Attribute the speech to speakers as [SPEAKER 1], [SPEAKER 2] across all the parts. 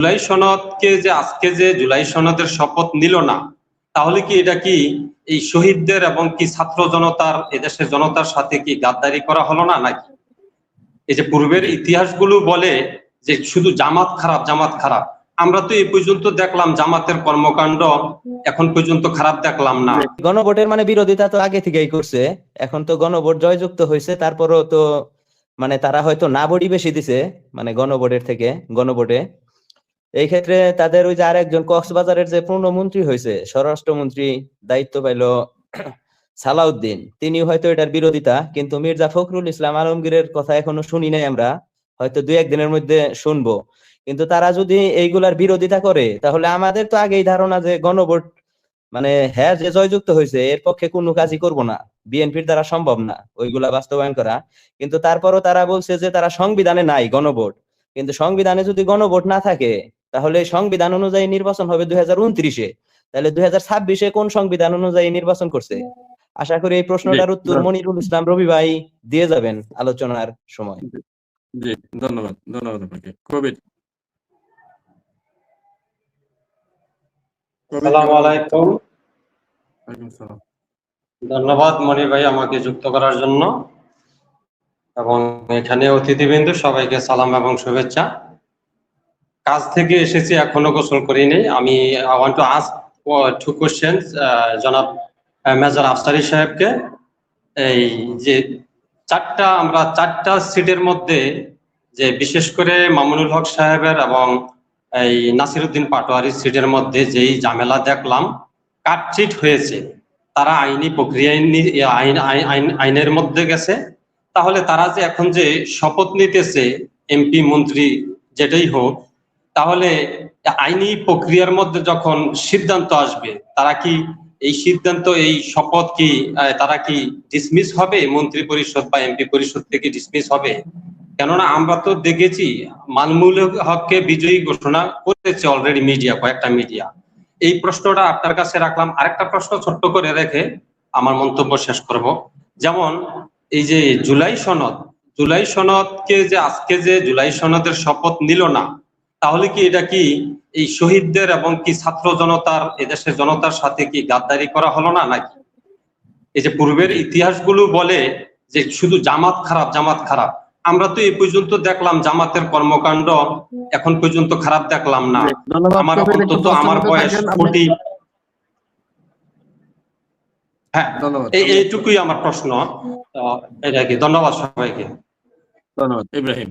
[SPEAKER 1] জুলাই সনদকে যে আজকে যে জুলাই সনদের শপথ নিল না, তাহলে কি এটা কি এই শহীদদের এবং কি ছাত্র জনতার, এদেশের জনতার সাথে কি গাদ্দারি করা হলো না নাকি? এই যে পূর্বের ইতিহাসগুলো বলে যে শুধু জামাত খারাপ, জামাত খারাপ। আমরা তো এই পর্যন্ত দেখলাম জামাতের কর্মকাণ্ড এখন পর্যন্ত খারাপ দেখলাম না।
[SPEAKER 2] গণভোটের মানে বিরোধিতা তো আগে থেকেই করছে, এখন তো গণভোট জয়যুক্ত হয়েছে, তারপরও তো মানে তারা হয়তো না ভোটই বেশি দিছে মানে গণভোটের থেকে গণভোটে। এই ক্ষেত্রে তাদের ওই যে আরেকজন কক্সবাজারের যে পূর্ণমন্ত্রী হয়েছে, স্বরাষ্ট্রমন্ত্রী দায়িত্ব পাইলো সালাউদ্দিন, তিনি হয়তো এটার বিরোধিতা, কিন্তু মির্জা ফখরুল ইসলাম আলমগীরের কথা এখনো শুনি নাই আমরা, হয়তো দুই একদিনের মধ্যে শুনবো। কিন্তু তারা যদি এইগুলার বিরোধিতা করে তাহলে আমাদের তো আগেই ধারণা যে গণভোট মানে হ্যাঁ যে জয়যুক্ত হয়েছে এর পক্ষে কোনো কাজই করব না, বিএনপির দ্বারা সম্ভব না ওইগুলা বাস্তবায়ন করা। কিন্তু তারপরও তারা বলছে যে তারা সংবিধানে নাই গণভোট, কিন্তু সংবিধানে যদি গণভোট না থাকে তাহলে সংবিধান অনুযায়ী নির্বাচন হবে 2029-এ, তাহলে 2026-এ কোন সংবিধান অনুযায়ী নির্বাচন করছে? আশা করি এই প্রশ্নটার উত্তর মনিরুল ইসলাম রবি ভাই দিয়ে যাবেন আলোচনার সময়।
[SPEAKER 3] জি, ধন্যবাদ ধন্যবাদ আপনাকে। কবির।
[SPEAKER 1] আসসালামু আলাইকুম।
[SPEAKER 3] ওয়ালাইকুম সালাম।
[SPEAKER 1] ধন্যবাদ মনির ভাই আমাকে যুক্ত করার জন্য, এবং এখানে অতিথিবৃন্দ সবাইকে সালাম এবং শুভেচ্ছা। কাজ থেকে এসেছি, এখনো গোসল করিনি। আমি I want to ask two questions জনাব মেজর আফসারি সাহেবকে। এই যে আমরা চারটা সিটের মধ্যে যে বিশেষ করে মামুনুল হক সাহেবের এবং এই নাসিরউদ্দিন পাটোয়ারির সিটের মধ্যে যেই ঝামেলা দেখলাম, কাটচিট হয়েছে, তারা আইনি প্রক্রিয়ায় আইনের মধ্যে গেছে। তাহলে তারা যে এখন যে শপথ নিতেছে এমপি মন্ত্রী যেটাই হোক, তাহলে আইনি প্রক্রিয়ার মধ্যে যখন সিদ্ধান্ত আসবে, তারা কি এই সিদ্ধান্ত, এই শপথ কি তারা কি ডিসমিস হবে? মন্ত্রী পরিষদ বা এমপি পরিষদ থেকে ডিসমিস হবে? কেননা আমরা তো দেখেছি মামুনুল হককে বিজয়ী ঘোষণা করেছে অলরেডি মিডিয়া, কয়েকটা মিডিয়া। এই প্রশ্নটা আপনার কাছে রাখলাম। আরেকটা প্রশ্ন ছোট্ট করে রেখে আমার মন্তব্য শেষ করব। যেমন এই যে জুলাই সনদকে যে আজকে যে জুলাই সনদের শপথ নিল না, তাহলে কি এটা কি এই শহীদদের এবং কি ছাত্র জনতার, এদেশের জনতার সাথে কি গাদ্দারি করা হলো না নাকি? এই যে পূর্বের ইতিহাসগুলো বলে যে শুধু জামাত খারাপ, জামাত খারাপ। আমরা তো এই পর্যন্ত দেখলাম জামাতের কর্মকাণ্ড এখন পর্যন্ত খারাপ দেখলাম না। আমার অন্তত আমার বয়স 40। হ্যাঁ, এইটুকুই আমার প্রশ্ন। এটা কি? ধন্যবাদ সবাইকে।
[SPEAKER 3] ধন্যবাদ। ইব্রাহিম।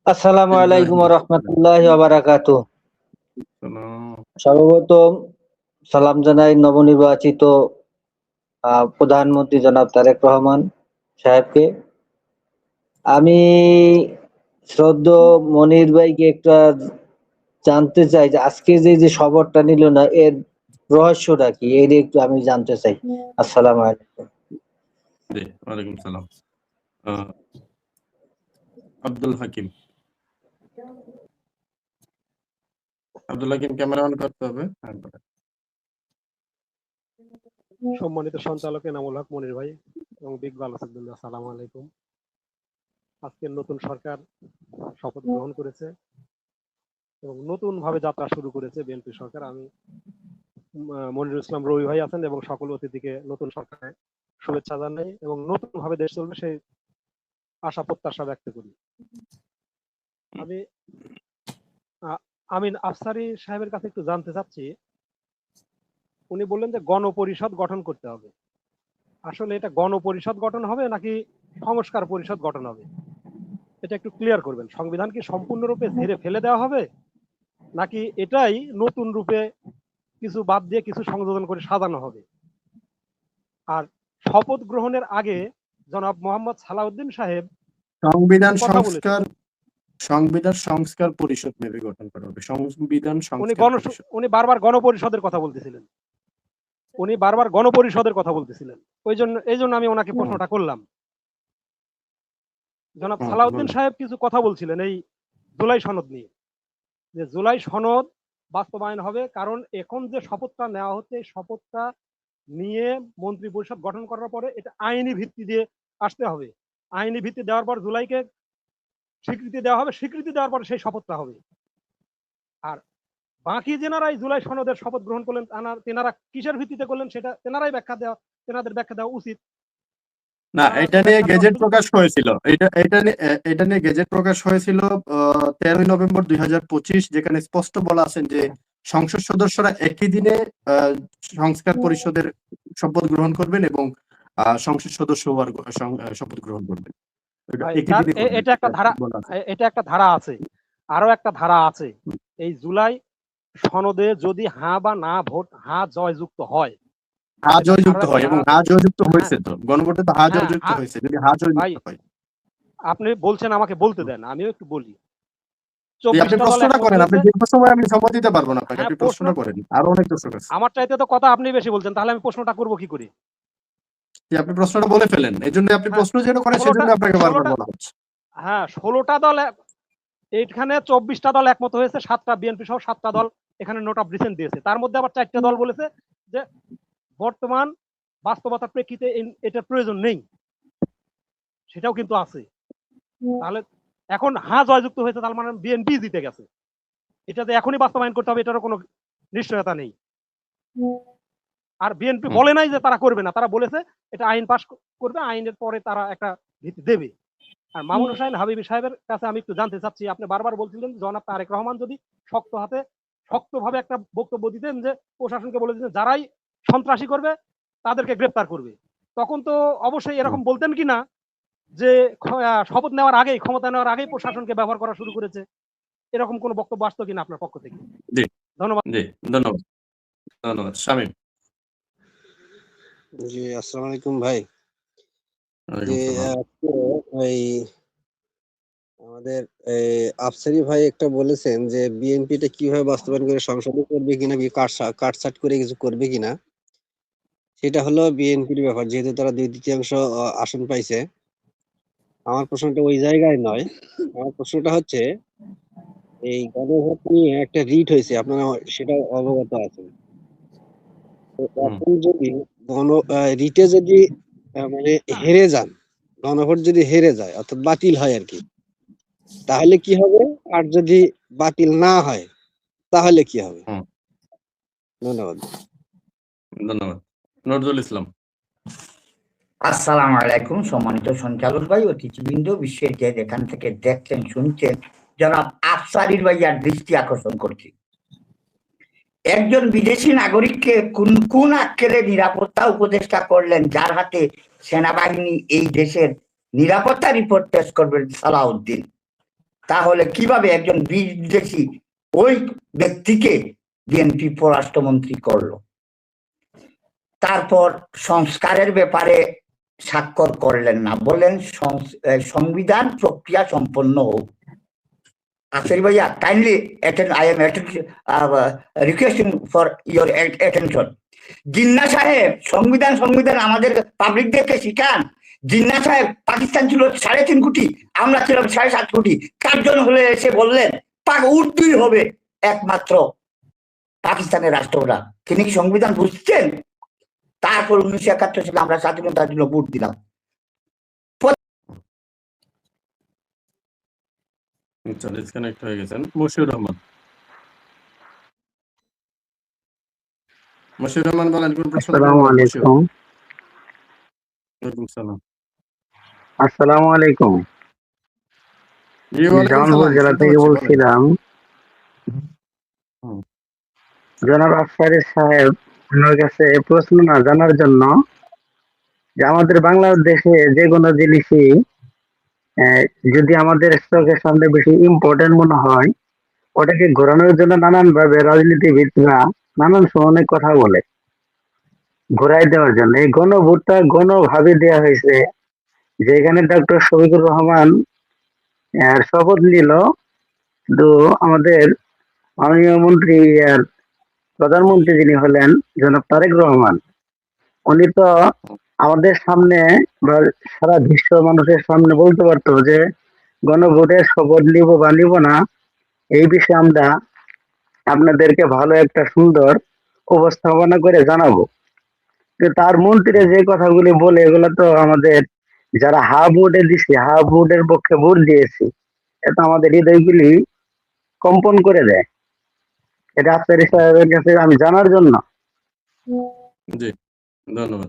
[SPEAKER 4] আসসালামু আলাইকুম ওয়া রাহমাতুল্লাহি ওয়া বারাকাতুহু। সর্বপ্রথম সালাম জানাই নবনির্বাচিত প্রধানমন্ত্রী জনাব তারেক রহমান সাহেবকে। আমি শ্রদ্ধেয় মনির ভাইকে একটা জানতে চাই যে আজকে যে শপথটা নিল না, এর রহস্যটা কি, এর একটু আমি জানতে চাই। আসসালামু আলাইকুম।
[SPEAKER 3] জি, ওয়ালাইকুম সালাম। আব্দুল হাকিম। আব্দুল হাকিম ক্যামেরা অন করতে হবে।
[SPEAKER 5] সম্মানিত সঞ্চালক এনামুল হক মনির ভাই এবং বিগ আলহামদুলিল্লাহ, আসসালামু আলাইকুম। আজকের নতুন সরকার শপথ গ্রহণ করেছে এবং নতুন ভাবে যাত্রা শুরু করেছে বিএনপি সরকার। আমি মনিরুল ইসলাম রবি ভাই আছেন এবং সকল অতিথিকে নতুন সরকারে শুভেচ্ছা জানাই এবং নতুন ভাবে দেশ চলবে সেই আশা প্রত্যাশা ব্যক্ত করি। আমি আমিন আফসারি সাহেবের কাছে একটু জানতে চাচ্ছি, উনি বললেন যে গণপরিষদ গঠন করতে হবে। আসলে এটা গণপরিষদ গঠন হবে নাকি সংস্কার পরিষদ গঠন হবে? এটা একটু ক্লিয়ার করবেন। সংবিধান কি সম্পূর্ণরূপে ঝেড়ে ফেলে দেওয়া হবে, নাকি এটাই নতুন রূপে কিছু বাদ দিয়ে কিছু সংযোজন করে সাজানো হবে? আর শপথ গ্রহণের আগে জনাব মোহাম্মদ সালাউদ্দিন সাহেব
[SPEAKER 3] সংবিধান সংস্কার পরিষদ মেবি গঠন করা হবে। সংবিধান
[SPEAKER 5] উনি বারবার গণপরিষদের কথা বলতেছিলেন, এই জন্য আমি ওনাকে প্রশ্নটা করলাম। জনাব সালাউদ্দিন সাহেব কিছু কথা বলছিলেন এই জুলাই সনদ নিয়ে, যে জুলাই সনদ বাস্তবায়ন হবে, কারণ এখন যে শপথটা নেওয়া হচ্ছে এই শপথটা নিয়ে মন্ত্রী পরিষদ গঠন করার পরে এটা আইনি ভিত্তি দিয়ে আসতে হবে। আইনি ভিত্তি দেওয়ার পর জুলাইকে স্বীকৃতি দেওয়া হবে, স্বীকৃতি দেওয়ার পরে সেই শপথটা হবে। আর বাকি যেনারা এই জুলাই সনদের শপথ গ্রহণ করলেন তেনারা কিসের ভিত্তিতে করলেন সেটা তেনাদের ব্যাখ্যা দেওয়া উচিত।
[SPEAKER 3] না,
[SPEAKER 5] তারা
[SPEAKER 3] এটা নিয়ে
[SPEAKER 5] ব্যাখ্যা
[SPEAKER 3] গেজেট
[SPEAKER 5] দেওয়ার
[SPEAKER 3] প্রকাশ হয়েছিল। এটা নিয়ে গেজেট প্রকাশ হয়েছিল 13 নভেম্বর 2025, যেখানে স্পষ্ট বলা আছেন যে সংসদ সদস্যরা একই দিনে সংস্কার পরিষদের শপথ গ্রহণ করবেন এবং সংসদ সদস্য হওয়ার শপথ গ্রহণ করবেন। একই দিনে করবেন,
[SPEAKER 5] এটা একটা ধারা,
[SPEAKER 3] বলা আছে।
[SPEAKER 5] এটা একটা ধারা আছে। আরো একটা ধারা আছে, এই জুলাই সনদে যদি হ্যাঁ বা না ভোট হ্যাঁ জয়যুক্ত হয়,
[SPEAKER 3] হ্যাঁ জয়যুক্ত হয়, এবং হ্যাঁ জয়যুক্ত
[SPEAKER 5] হ্যাঁ,
[SPEAKER 3] হয়েছে, তো গণভোটে তো হ্যাঁ
[SPEAKER 5] হ্যাঁ,
[SPEAKER 3] জয়যুক্ত
[SPEAKER 5] হ্যাঁ,
[SPEAKER 3] হয়েছে। যদি হ্যাঁ
[SPEAKER 5] ভাই
[SPEAKER 3] জয়যুক্ত হয়,
[SPEAKER 5] আপনি বলছেন আমাকে বলতে দেন, আমিও একটু বলি।
[SPEAKER 3] আপনি
[SPEAKER 5] 24টা দল
[SPEAKER 3] প্রশ্নটা
[SPEAKER 5] একমত
[SPEAKER 3] করেন। আপনি
[SPEAKER 5] হয়েছে।
[SPEAKER 3] দীর্ঘ সময় আমি সময় দিতে পারবো না আপনাকে,
[SPEAKER 5] হ্যাঁ,
[SPEAKER 3] আপনি
[SPEAKER 5] প্রশ্ন
[SPEAKER 3] প্রশ্নটা করেন। আরো অনেক দর্শক আছে,
[SPEAKER 5] আমার চাইতে তো কথা আপনি বেশি বলছেন, তাহলে আমি প্রশ্নটা করব কি করে?
[SPEAKER 3] যে আপনি প্রশ্নটা বলে ফেলেন। এই জন্য আপনি
[SPEAKER 5] হ্যাঁ,
[SPEAKER 3] প্রশ্ন যেন করেন,
[SPEAKER 5] 16টা
[SPEAKER 3] সেজন্য আপনাকে বারবার
[SPEAKER 5] 16টা
[SPEAKER 3] বলা হচ্ছে।
[SPEAKER 5] হ্যাঁ, 16টা দল এইখানে 24টা দল একমত হয়েছে, 7টা বিএনপি সহ 7টা দল এখানে নোট অফ ডিসেন্ট দিয়েছে। তার মধ্যে আবার 4টে দল বলেছে যে বর্তমান বাস্তবতার প্রেক্ষিতে এটার প্রয়োজন নেই, সেটাও কিন্তু আছে। তাহলে এখন হ্যাঁ জয়যুক্ত হয়েছে, তার মানে বিএনপি জিতে গেছে। এটা যে এখনই বাস্তবায়ন করতে হবে এটারও কোনো নিশ্চয়তা নেই। আর বিএনপি বলে নাই যে তারা করবে না, তারা বলেছে এটা আইন পাস করবে, আইনের পরে তারা একটা ভিত্তি দেবে। আর মামুন হোসেন হাবিবি সাহেবের কাছে আমি একটু জানতে চাচ্ছি, আপনি বারবার বলছিলেন জনাব তারেক রহমান যদি শক্তভাবে একটা বক্তব্য দিতেন যে প্রশাসনকে বলে দিতেন যারাই সন্ত্রাসী করবে তাদেরকে গ্রেপ্তার করবে, তখন তো অবশ্যই এরকম বলতেন কি না যে শপথ নেওয়ার আগেই, ক্ষমতা নেওয়ার আগেই প্রশাসনকে ব্যবহার করা শুরু করেছে, এরকম কোনো বক্তব্য আসতো কিনা আপনার পক্ষ থেকে?
[SPEAKER 3] জি,
[SPEAKER 5] ধন্যবাদ।
[SPEAKER 3] জি, ধন্যবাদ, ধন্যবাদ। শামীম।
[SPEAKER 6] জি, আসসালামু আলাইকুম ভাই।
[SPEAKER 3] ওয়ালাইকুম
[SPEAKER 6] যে
[SPEAKER 3] সালাম।
[SPEAKER 6] আজকে ওই আমাদের আফসারি ভাই একটা বলেছেন যে বিএনপিটা কিভাবে বাস্তবায়ন করে, সংসদে করবে কিনা, কি কাটছাট করে কিছু করবে কিনা, সেটা হলো বিএনপির ব্যাপার, যেহেতু তারা 2/3 আসন পাইছে। আমার প্রশ্নটা ওই জায়গায় নয়। আমার প্রশ্নটা হচ্ছে এই গণভোট নিয়ে একটা রিট হয়েছে, আপনারা সেটা অবগত আছেন। তো এখন যদি রিটে যদি মানে হেরে যান, গণভোট যদি হেরে যায় অর্থাৎ বাতিল হয় আর কি, তাহলে কি হবে? আর যদি বাতিল না হয় তাহলে কি হবে?
[SPEAKER 3] হুম,
[SPEAKER 6] ধন্যবাদ।
[SPEAKER 3] ধন্যবাদ। নজরুল ইসলাম।
[SPEAKER 7] আসসালামু আলাইকুম সম্মানিত সঞ্চালক ভাই, অতিথিবৃন্দ, বিশ্বের যে যেখান থেকে দেখছেন শুনছেন, জনাব আফসারির ভাইয়ার দৃষ্টি আকর্ষণ করছি। একজন বিদেশি নাগরিককে কোন আক্কেলে নিরাপত্তা উপদেষ্টা করলেন, যার হাতে সেনাবাহিনী এই দেশের নিরাপত্তা রিপোর্ট পেশ করবেন সালাউদ্দিন। তাহলে কিভাবে একজন বিদেশি ওই ব্যক্তিকে বিএনপি পররাষ্ট্রমন্ত্রী করলো? তারপর সংস্কারের ব্যাপারে স্বাক্ষর করলেন না, বললেন সংবিধান প্রক্রিয়া সম্পন্ন হোক। আফসারি ভাইয়া, kindly I am requesting for your attention. Jinnah সাহেব সংবিধান আমাদের পাবলিকদেরকে শিখান। জিন্না সাহেব পাকিস্তান ছিল 3.5 কোটি, আমরা ছিলাম 7.5 কোটি। 4 জন হলে এসে বললেন উর্দুই হবে একমাত্র পাকিস্তানের রাষ্ট্রটা। তিনি কি সংবিধান বুঝছেন? তারপর 1971 সালে আমরা স্বাধীনতার জন্য ভোট দিলাম।
[SPEAKER 3] ডিসকানেক্ট হয়ে গেছেন। মশিউর রহমান। মশিউর রহমান বলেন, কোন প্রশ্ন?
[SPEAKER 8] আসসালামু আলাইকুম।
[SPEAKER 3] ওয়ালাইকুম সালাম।
[SPEAKER 8] আসসালামু আলাইকুম।
[SPEAKER 3] জি, ওয়ালাইকুম
[SPEAKER 8] জামালপুর
[SPEAKER 3] সালাম।
[SPEAKER 8] জেলা
[SPEAKER 3] শুনতে
[SPEAKER 8] থেকে
[SPEAKER 3] পাচ্ছি, বলেন।
[SPEAKER 8] বলছিলাম।
[SPEAKER 3] হুম।
[SPEAKER 8] জনাব আফসারি সাহেব, আপনার কাছে প্রশ্ন না জানার জন্য যে আমাদের বাংলাদেশে যে কোনো জিনিসই যদি আমাদের চোখের সামনে বেশি ইম্পর্টেন্ট মনে হয়, ওটাকে ঘোরানোর জন্য নানান ভাবে রাজনীতিবিদরা নানান সময় অনেক কথা বলে ঘোরাই দেওয়ার জন্য। এই গণভোটটা গণভাবে দেওয়া হয়েছে, যেখানে ডক্টর শফিকুর রহমান শপথ নিল, তো আমাদের মাননীয় মন্ত্রী আর প্রধানমন্ত্রী যিনি হলেন জনাব তারেক রহমান, উনি তো আমাদের সামনে বা সারা বিশ্ব মানুষের সামনে বলতে পারতো যে গণভোটের শপথ নিব বা নিব না, এই বিষয়ে আমরা আপনাদেরকে ভালো একটা সুন্দর উপস্থাপনা করে জানাবো। কিন্তু তার মন্ত্রীরা যে কথাগুলি বলে, এগুলো তো আমাদের যারা হা ভোটে দিছি, হা ভোটের পক্ষে ভোট দিয়েছি, এটা আমাদের হৃদয়গুলি কম্পন করে দেয়। এটা আফসারি সাহেবের কাছে আমি জানার জন্য।
[SPEAKER 1] জি, ধন্যবাদ।